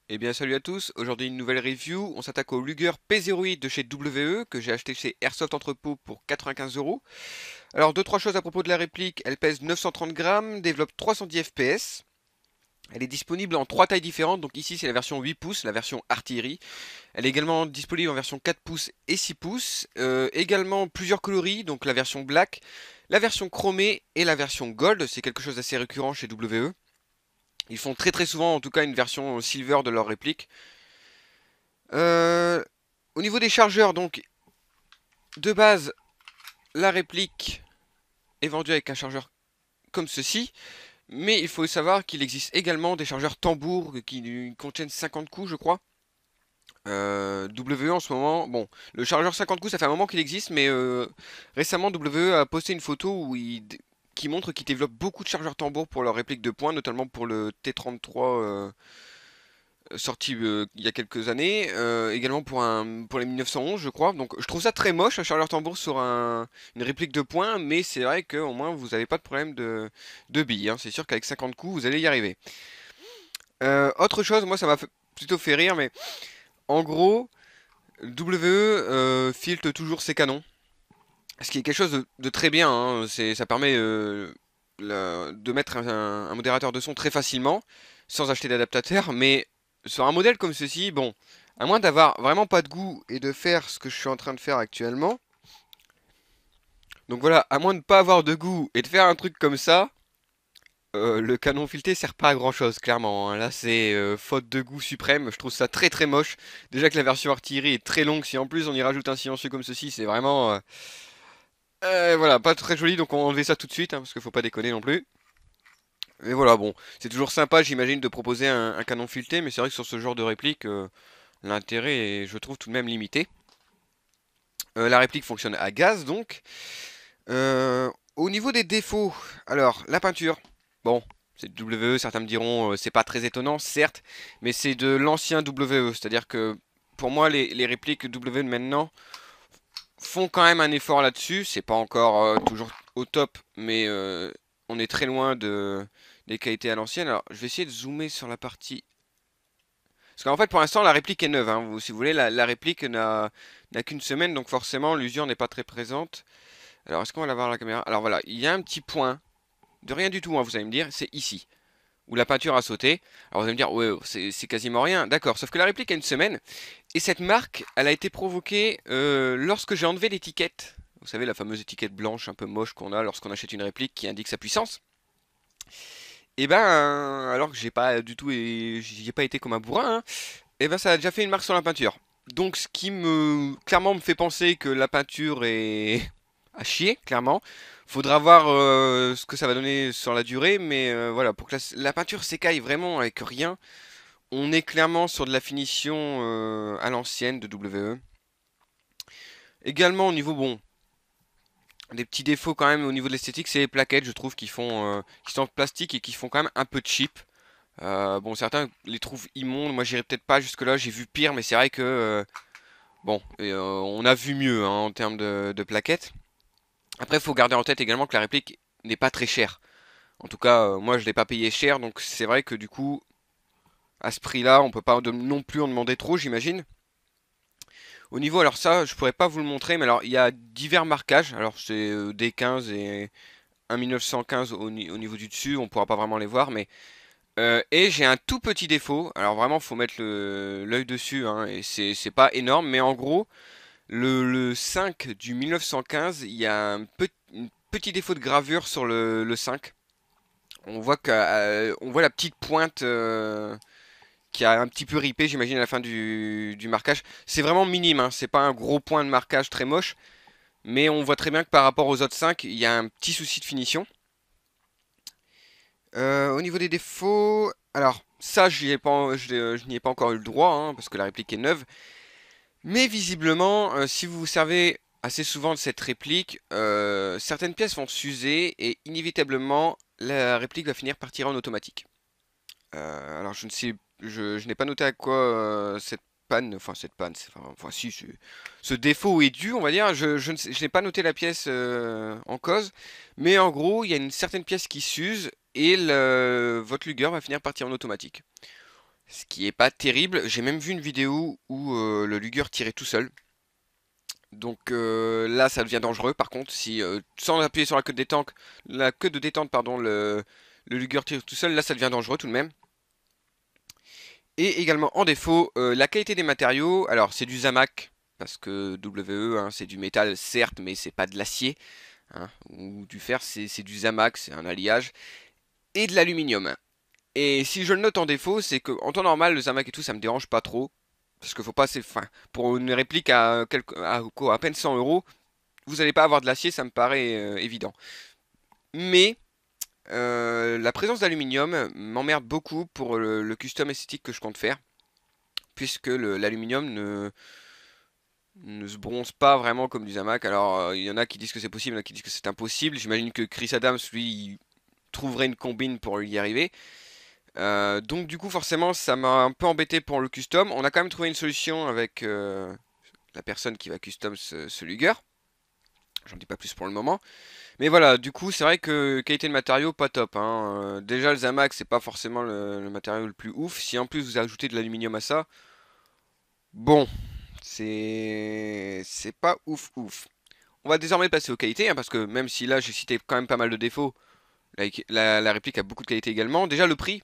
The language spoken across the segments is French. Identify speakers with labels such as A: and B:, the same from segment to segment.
A: Eh bien salut à tous, aujourd'hui une nouvelle review, on s'attaque au Luger P08 de chez WE que j'ai acheté chez Airsoft Entrepôt pour 95 euros. Alors deux trois choses à propos de la réplique, elle pèse 930 grammes, développe 310 fps, elle est disponible en trois tailles différentes, donc ici c'est la version 8 pouces, la version artillerie. Elle est également disponible en version 4 pouces et 6 pouces, également plusieurs coloris, donc la version black, la version chromée et la version gold, c'est quelque chose d'assez récurrent chez WE. Ils font très très souvent en tout cas une version silver de leur réplique. Euh, Au niveau des chargeurs, donc de base, la réplique est vendue avec un chargeur comme ceci, mais il faut savoir qu'il existe également des chargeurs tambour qui contiennent 50 coups, je crois. WE en ce moment, bon, le chargeur 50 coups, ça fait un moment qu'il existe, mais récemment WE a posté une photo qui montre qu'ils développent beaucoup de chargeurs tambour pour leur réplique de poing, notamment pour le T33 sorti il y a quelques années, également pour les 1911 je crois. Donc je trouve ça très moche un chargeur tambour sur une réplique de poing, mais c'est vrai qu'au moins vous n'avez pas de problème de billes, hein. C'est sûr qu'avec 50 coups vous allez y arriver. Autre chose, moi ça plutôt fait rire, mais en gros WE filte toujours ses canons, ce qui est quelque chose de très bien, hein. Ça permet de mettre un modérateur de son très facilement, sans acheter d'adaptateur, mais sur un modèle comme ceci, bon, à moins d'avoir vraiment pas de goût et de faire ce que je suis en train de faire actuellement, donc voilà, à moins de pas avoir de goût et de faire un truc comme ça, le canon fileté sert pas à grand chose, clairement, hein. Là, c'est faute de goût suprême, je trouve ça très très moche. Déjà que la version artillerie est très longue, si en plus on y rajoute un silencieux comme ceci, c'est vraiment voilà, pas très joli, donc on va enlever ça tout de suite, hein, parce qu'il faut pas déconner non plus. Mais voilà, bon, c'est toujours sympa, j'imagine, de proposer un canon fileté, mais c'est vrai que sur ce genre de réplique, l'intérêt est, je trouve, tout de même limité. La réplique fonctionne à gaz, donc. Au niveau des défauts, alors, la peinture, bon, c'est WE, certains me diront, c'est pas très étonnant, certes, mais c'est de l'ancien WE, c'est-à-dire que, pour moi, les répliques WE de maintenant font quand même un effort là-dessus. C'est pas encore toujours au top, mais on est très loin des qualités à l'ancienne. Alors, je vais essayer de zoomer sur la partie. Parce qu'en fait, pour l'instant, la réplique est neuve, hein. Si vous voulez, la réplique n'a qu'une semaine, donc forcément, l'usure n'est pas très présente. Alors, est-ce qu'on va la voir à la caméra? Alors voilà, il y a un petit point de rien du tout, hein, vous allez me dire, c'est ici où la peinture a sauté. Alors vous allez me dire, ouais, c'est quasiment rien. D'accord, sauf que la réplique a une semaine. Et cette marque, elle a été provoquée lorsque j'ai enlevé l'étiquette. Vous savez, la fameuse étiquette blanche un peu moche qu'on a lorsqu'on achète une réplique qui indique sa puissance. Et ben, alors que j'ai pas du tout, et j'y ai pas été comme un bourrin, hein, et ben ça a déjà fait une marque sur la peinture. Donc ce qui clairement me fait penser que la peinture est à chier, clairement. Faudra voir ce que ça va donner sur la durée, mais voilà, pour que la peinture s'écaille vraiment avec rien, on est clairement sur de la finition à l'ancienne de WE. Également au niveau, bon, des petits défauts quand même au niveau de l'esthétique, c'est les plaquettes, je trouve, qui sont en plastique et qui font quand même un peu cheap. Bon, certains les trouvent immondes, moi j'irai peut-être pas jusque-là, j'ai vu pire, mais c'est vrai que, bon, on a vu mieux, hein, en termes de plaquettes. Après, il faut garder en tête également que la réplique n'est pas très chère. En tout cas, moi je l'ai pas payé cher, donc c'est vrai que du coup, à ce prix-là, on peut pas non plus en demander trop, j'imagine. Au niveau, alors ça, je pourrais pas vous le montrer, mais alors il y a divers marquages. Alors c'est D15 et un 1915 au niveau du dessus, on pourra pas vraiment les voir, mais et j'ai un tout petit défaut. Alors vraiment, faut mettre l'œil dessus, hein, et c'est pas énorme, mais en gros, le 5 du 1915, il y a un petit défaut de gravure sur le 5. On voit la petite pointe qui a un petit peu ripé, j'imagine, à la fin du marquage. C'est vraiment minime, hein, c'est pas un gros point de marquage très moche, mais on voit très bien que par rapport aux autres 5, il y a un petit souci de finition. Au niveau des défauts, alors ça, je n'y ai pas encore eu le droit, hein, parce que la réplique est neuve. Mais visiblement, si vous vous servez assez souvent de cette réplique, certaines pièces vont s'user et inévitablement la réplique va finir par tirer en automatique. Alors je ne sais, je n'ai pas noté à quoi cette panne, enfin si, ce défaut est dû, on va dire. Je n'ai pas noté la pièce en cause, mais en gros, il y a une certaine pièce qui s'use et votre Luger va finir par tirer en automatique. ce qui est pas terrible. J'ai même vu une vidéo où le Luger tirait tout seul. Donc là, ça devient dangereux. Par contre, si sans appuyer sur la queue de détente, pardon, le Luger tire tout seul, là, ça devient dangereux tout de même. Et également en défaut, la qualité des matériaux. Alors, c'est du Zamac parce que WE, hein, c'est du métal, certes, mais c'est pas de l'acier, hein, ou du fer. C'est du Zamac, c'est un alliage, et de l'aluminium. Et si je le note en défaut, c'est que en temps normal, le Zamac et tout, ça me dérange pas trop. Parce qu'il faut pas assez. Enfin, pour une réplique à peine 100 euros, vous n'allez pas avoir de l'acier, ça me paraît évident. Mais la présence d'aluminium m'emmerde beaucoup pour le custom esthétique que je compte faire. Puisque l'aluminium ne se bronze pas vraiment comme du Zamac. Alors, il y en a qui disent que c'est possible, il y en a qui disent que c'est impossible. J'imagine que Chris Adams, lui, il trouverait une combine pour y arriver. Donc du coup forcément ça m'a un peu embêté pour le custom. On a quand même trouvé une solution avec la personne qui va custom ce Luger. J'en dis pas plus pour le moment. Mais voilà, du coup c'est vrai que qualité de matériaux pas top, hein. Déjà le Zamac c'est pas forcément le matériau le plus ouf. Si en plus vous ajoutez de l'aluminium à ça, bon, c'est pas ouf ouf. On va désormais passer aux qualités, hein, parce que même si là j'ai cité quand même pas mal de défauts, la réplique a beaucoup de qualités également. Déjà le prix.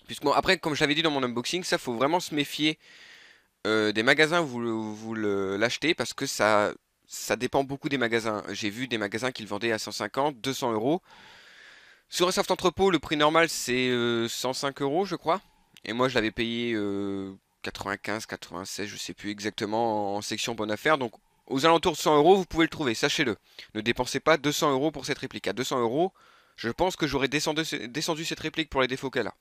A: Puisque bon, après, comme je l'avais dit dans mon unboxing, ça faut vraiment se méfier des magasins où l'achetez parce que ça dépend beaucoup des magasins. J'ai vu des magasins qui le vendaient à 150, 200 euros. Sur un soft entrepôt, le prix normal c'est 105 euros, je crois. Et moi je l'avais payé 95, 96, je sais plus exactement en section bonne affaire. Donc aux alentours de 100 euros, vous pouvez le trouver, sachez-le. Ne dépensez pas 200 euros pour cette réplique. À 200 euros, je pense que j'aurais descendu cette réplique pour les défauts qu'elle a.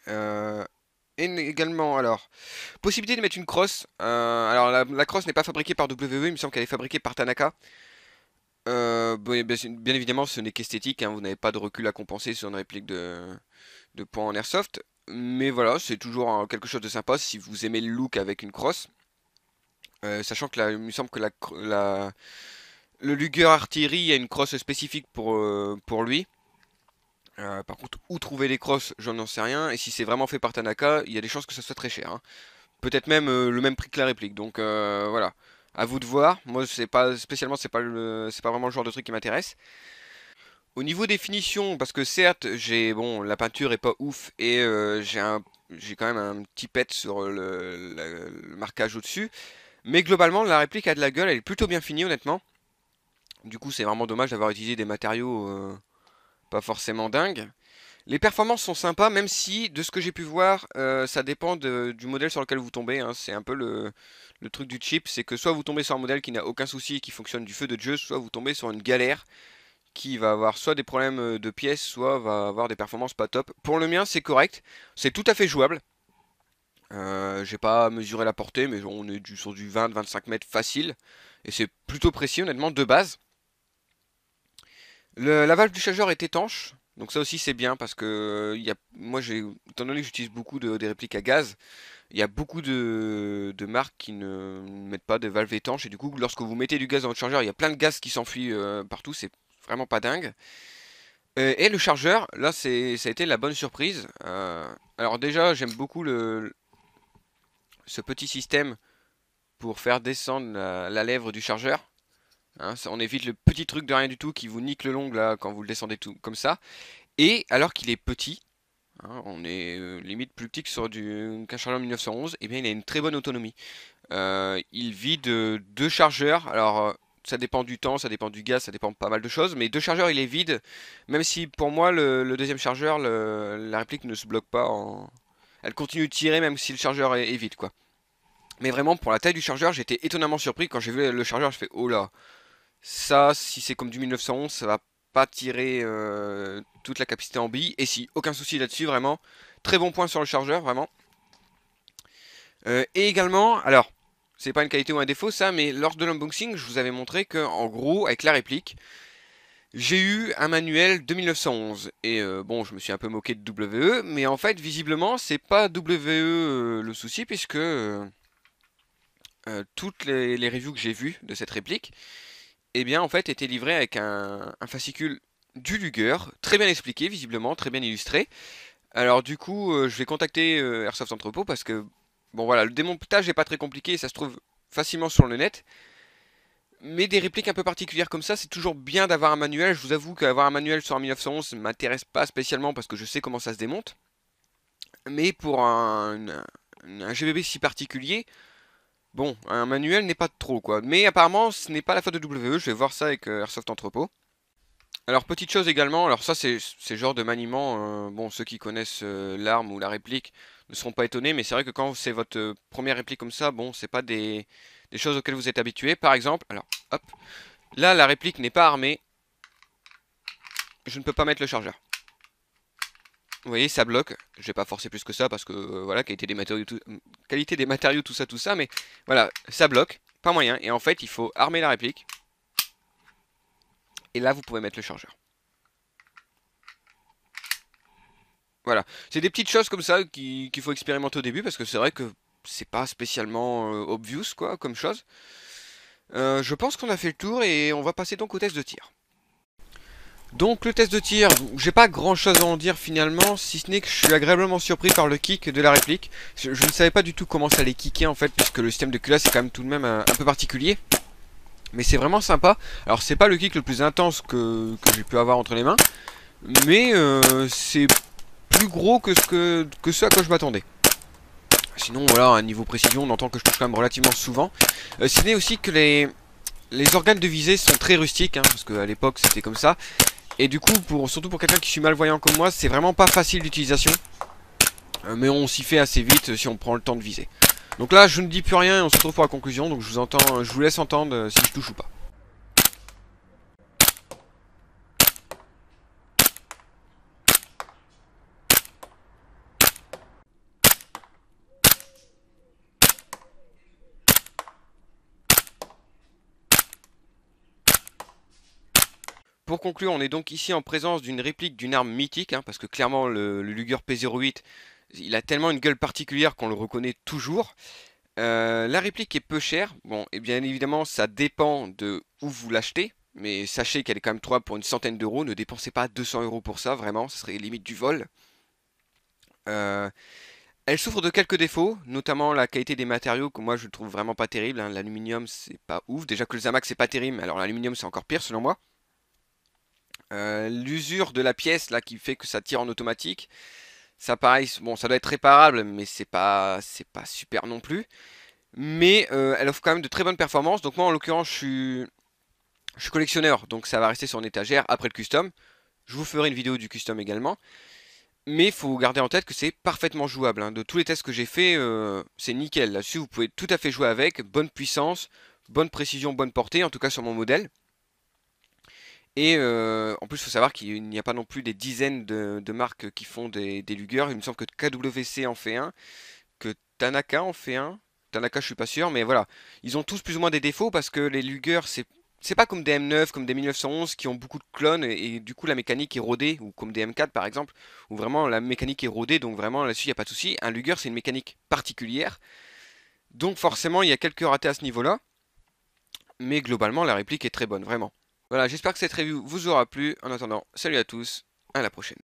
A: Euh, et également, alors, possibilité de mettre une crosse. Alors, la crosse n'est pas fabriquée par WE, il me semble qu'elle est fabriquée par Tanaka. Bon, bien évidemment, ce n'est qu'esthétique, hein, vous n'avez pas de recul à compenser sur une réplique de points en airsoft. Mais voilà, c'est toujours quelque chose de sympa si vous aimez le look avec une crosse. Sachant que là, il me semble que le Luger artillerie a une crosse spécifique pour lui. Par contre, où trouver les crosses, j'en n'en sais rien. Et si c'est vraiment fait par Tanaka, il y a des chances que ça soit très cher, hein. Peut-être même le même prix que la réplique. Donc voilà, à vous de voir. Moi, c'est pas spécialement, c'est pas vraiment le genre de truc qui m'intéresse. Au niveau des finitions, parce que certes, bon, la peinture est pas ouf et j'ai quand même un petit pet sur le marquage au-dessus. Mais globalement, la réplique a de la gueule, elle est plutôt bien finie, honnêtement. Du coup, c'est vraiment dommage d'avoir utilisé des matériaux pas forcément dingues. Les performances sont sympas, même si, de ce que j'ai pu voir, ça dépend du modèle sur lequel vous tombez, hein. C'est un peu le truc du chip, c'est que soit vous tombez sur un modèle qui n'a aucun souci et qui fonctionne du feu de Dieu, soit vous tombez sur une galère qui va avoir soit des problèmes de pièces, soit va avoir des performances pas top. Pour le mien, c'est correct, c'est tout à fait jouable. J'ai pas mesuré la portée, mais on est sur du 20-25 mètres facile, et c'est plutôt précis honnêtement de base. La valve du chargeur est étanche, donc ça aussi c'est bien parce que moi étant donné que j'utilise beaucoup des répliques à gaz, il y a beaucoup de marques qui ne mettent pas de valve étanche et du coup lorsque vous mettez du gaz dans votre chargeur, il y a plein de gaz qui s'enfuit partout, c'est vraiment pas dingue. Et le chargeur, là ça a été la bonne surprise. Alors déjà j'aime beaucoup ce petit système pour faire descendre la lèvre du chargeur. Hein, on évite le petit truc de rien du tout qui vous nique le long là quand vous le descendez tout comme ça. Et alors qu'il est petit, hein, on est limite plus petit que sur qu'un chargeur 1911, et bien il a une très bonne autonomie. Il vide deux chargeurs, alors ça dépend du temps, ça dépend du gaz, ça dépend pas mal de choses, mais deux chargeurs il est vide, même si pour moi le deuxième chargeur, la réplique ne se bloque pas Elle continue de tirer même si le chargeur est vide quoi. Mais vraiment pour la taille du chargeur, j'étais étonnamment surpris quand j'ai vu le chargeur, je fais oh là, ça, si c'est comme du 1911, ça va pas tirer toute la capacité en billes. Et si, aucun souci là-dessus, vraiment. Très bon point sur le chargeur, vraiment. Et également, alors, c'est pas une qualité ou un défaut ça, mais lors de l'unboxing, je vous avais montré que, en gros, avec la réplique, j'ai eu un manuel de 1911. Et bon, je me suis un peu moqué de WE, mais en fait, visiblement, c'est pas WE le souci, puisque toutes les reviews que j'ai vues de cette réplique, eh bien, en fait, était livré avec un fascicule du Luger, très bien expliqué, visiblement, très bien illustré, Alors du coup, je vais contacter Airsoft Entrepôt parce que, bon voilà, le démontage est pas très compliqué, ça se trouve facilement sur le net. Mais des répliques un peu particulières comme ça, c'est toujours bien d'avoir un manuel. Je vous avoue qu'avoir un manuel sur un 1911 ne m'intéresse pas spécialement parce que je sais comment ça se démonte. Mais pour un GBB si particulier, bon, un manuel n'est pas trop quoi. Mais apparemment, ce n'est pas la faute de WE, je vais voir ça avec Airsoft Entrepôt. Alors petite chose également, alors ça c'est le genre de maniement, bon ceux qui connaissent l'arme ou la réplique ne seront pas étonnés, mais c'est vrai que quand c'est votre première réplique comme ça, bon c'est pas des choses auxquelles vous êtes habitué. Par exemple, alors hop, là la réplique n'est pas armée, je ne peux pas mettre le chargeur. Vous voyez, ça bloque. Je vais pas forcer plus que ça parce que voilà, qualité des matériaux, tout ça, mais voilà, ça bloque, pas moyen. Et en fait, il faut armer la réplique. Et là, vous pouvez mettre le chargeur. Voilà, c'est des petites choses comme ça qu'il faut expérimenter au début parce que c'est vrai que c'est pas spécialement obvious quoi comme chose. Je pense qu'on a fait le tour et on va passer donc au test de tir. Donc le test de tir, j'ai pas grand chose à en dire finalement, si ce n'est que je suis agréablement surpris par le kick de la réplique. Je ne savais pas du tout comment ça allait kicker en fait, puisque le système de culasse est quand même tout de même un peu particulier. Mais c'est vraiment sympa. Alors c'est pas le kick le plus intense que j'ai pu avoir entre les mains, mais c'est plus gros que ce à quoi je m'attendais. Sinon voilà, à niveau précision, on entend que je touche quand même relativement souvent. Ce n'est aussi que les organes de visée sont très rustiques, hein, parce qu'à l'époque c'était comme ça. Et du coup, surtout pour quelqu'un qui suis malvoyant comme moi, c'est vraiment pas facile d'utilisation. Mais on s'y fait assez vite si on prend le temps de viser. Donc là, je ne dis plus rien et on se retrouve pour la conclusion. Donc je vous laisse entendre si je touche ou pas. Pour conclure, on est donc ici en présence d'une réplique d'une arme mythique, hein, parce que clairement le Luger P08, il a tellement une gueule particulière qu'on le reconnaît toujours. La réplique est peu chère, bon, et bien évidemment ça dépend de où vous l'achetez, mais sachez qu'elle est quand même trouvable pour une centaine d'euros, ne dépensez pas 200 euros pour ça, vraiment, ce serait limite du vol. Euh, Elle souffre de quelques défauts, notamment la qualité des matériaux que moi je trouve vraiment pas terrible, hein. L'aluminium c'est pas ouf, déjà que le Zamac c'est pas terrible, alors l'aluminium c'est encore pire selon moi. L'usure de la pièce là qui fait que ça tire en automatique, ça pareil, bon ça doit être réparable mais c'est pas super non plus. Mais elle offre quand même de très bonnes performances, donc moi en l'occurrence je suis collectionneur, donc ça va rester sur une étagère après le custom. Je vous ferai une vidéo du custom également. Mais il faut garder en tête que c'est parfaitement jouable, hein. De tous les tests que j'ai fait, c'est nickel. Là-dessus, vous pouvez tout à fait jouer avec. Bonne puissance, bonne précision, bonne portée, en tout cas sur mon modèle. Et en plus, il faut savoir qu'il n'y a pas non plus des dizaines de marques qui font des Luger. Il me semble que KWC en fait un, que Tanaka en fait un. Tanaka, je suis pas sûr, mais voilà. Ils ont tous plus ou moins des défauts parce que les Luger, c'est pas comme des M9, comme des 1911 qui ont beaucoup de clones et du coup la mécanique est rodée, ou comme des M4 par exemple, où vraiment la mécanique est rodée, donc vraiment là-dessus il n'y a pas de souci. Un Luger c'est une mécanique particulière, donc forcément il y a quelques ratés à ce niveau-là, mais globalement la réplique est très bonne, vraiment. Voilà, j'espère que cette review vous aura plu. En attendant, salut à tous, à la prochaine.